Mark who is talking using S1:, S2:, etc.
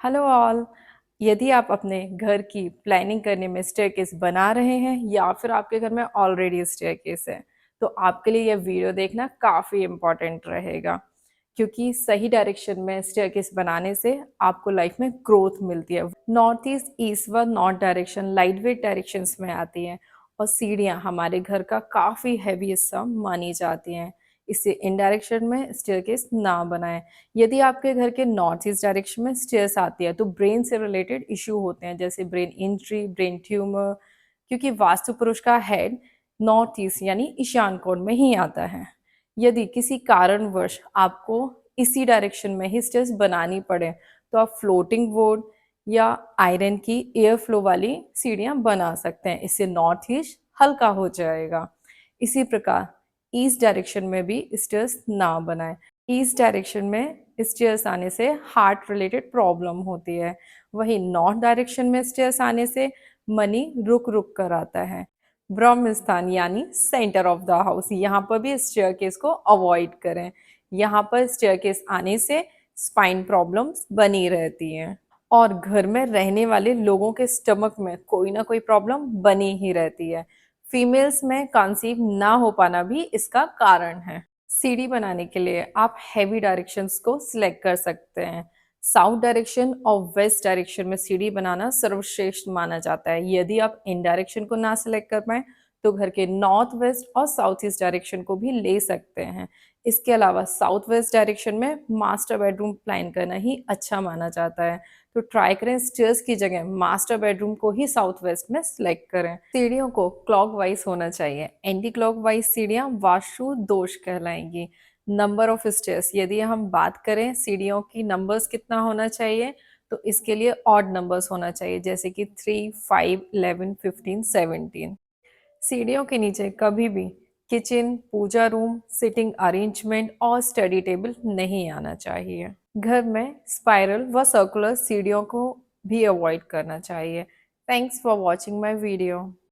S1: Hello all. यदि आप अपने घर की प्लानिंग करने में स्टेयरकेस बना रहे हैं या फिर आपके घर में ऑलरेडी स्टेयरकेस है, तो आपके लिए यह वीडियो देखना काफ़ी इम्पोर्टेंट रहेगा, क्योंकि सही डायरेक्शन में स्टेयरकेस बनाने से आपको लाइफ में ग्रोथ मिलती है। नॉर्थ ईस्ट, ईस्ट व north direction light weight directions में आती हैं और सीढ़ियाँ हमारे घर का काफ़ी हैवी हिस्सा मानी जाती हैं। इससे इन डायरेक्शन में स्टेयरकेस ना बनाएं। यदि आपके घर के नॉर्थ ईस्ट डायरेक्शन में स्टेयर्स आती है तो ब्रेन से रिलेटेड इश्यू होते हैं, जैसे ब्रेन इंजरी, ब्रेन ट्यूमर, क्योंकि वास्तु पुरुष का हेड नॉर्थ ईस्ट यानी ईशान कोण में ही आता है। यदि किसी कारणवश आपको इसी डायरेक्शन में ही स्टेयर्स बनानी पड़े तो आप फ्लोटिंग बोर्ड या आयरन की एयर फ्लो वाली सीढ़ियां बना सकते हैं। इससे नॉर्थ ईस्ट हल्का हो जाएगा। इसी प्रकार ईस्ट डायरेक्शन में भी स्टेयर्स ना बनाएं। ईस्ट डायरेक्शन में स्टेयर्स आने से हार्ट रिलेटेड प्रॉब्लम होती है। वहीं नॉर्थ डायरेक्शन में स्टेयर्स आने से मनी रुक रुक कर आता है। ब्रह्म स्थान यानी सेंटर ऑफ द हाउस, यहाँ पर भी स्टेयरकेस को अवॉइड करें। यहाँ पर स्टेयरकेस आने से स्पाइन प्रॉब्लम्स बनी रहती हैं और घर में रहने वाले लोगों के स्टमक में कोई ना कोई प्रॉब्लम बनी ही रहती है। फीमेल्स में कंसीव ना हो पाना भी इसका कारण है। सीढ़ी बनाने के लिए आप हैवी डायरेक्शंस को सिलेक्ट कर सकते हैं। साउथ डायरेक्शन और वेस्ट डायरेक्शन में सीढ़ी बनाना सर्वश्रेष्ठ माना जाता है। यदि आप इन डायरेक्शन को ना सिलेक्ट कर पाए तो घर के नॉर्थ वेस्ट और साउथ ईस्ट डायरेक्शन को भी ले सकते हैं। इसके अलावा साउथ वेस्ट डायरेक्शन में मास्टर बेडरूम प्लान करना ही अच्छा माना जाता है, तो ट्राई करें स्टेयर्स की जगह मास्टर बेडरूम को ही साउथ वेस्ट में सिलेक्ट करें। सीढ़ियों को क्लॉकवाइज होना चाहिए। एंटी क्लॉकवाइज सीढ़ियां वास्तु दोष कहलाएंगी। नंबर ऑफ स्टेयर्स, यदि हम बात करें सीढ़ियों की नंबर्स कितना होना चाहिए, तो इसके लिए ऑड नंबर्स होना चाहिए, जैसे कि 3, 5, 11, 15, 17। सीढ़ियों के नीचे कभी भी किचन, पूजा रूम, सिटिंग अरेंजमेंट और स्टडी टेबल नहीं आना चाहिए। घर में स्पाइरल व सर्कुलर सीढ़ियों को भी अवॉइड करना चाहिए। Thanks for watching my video.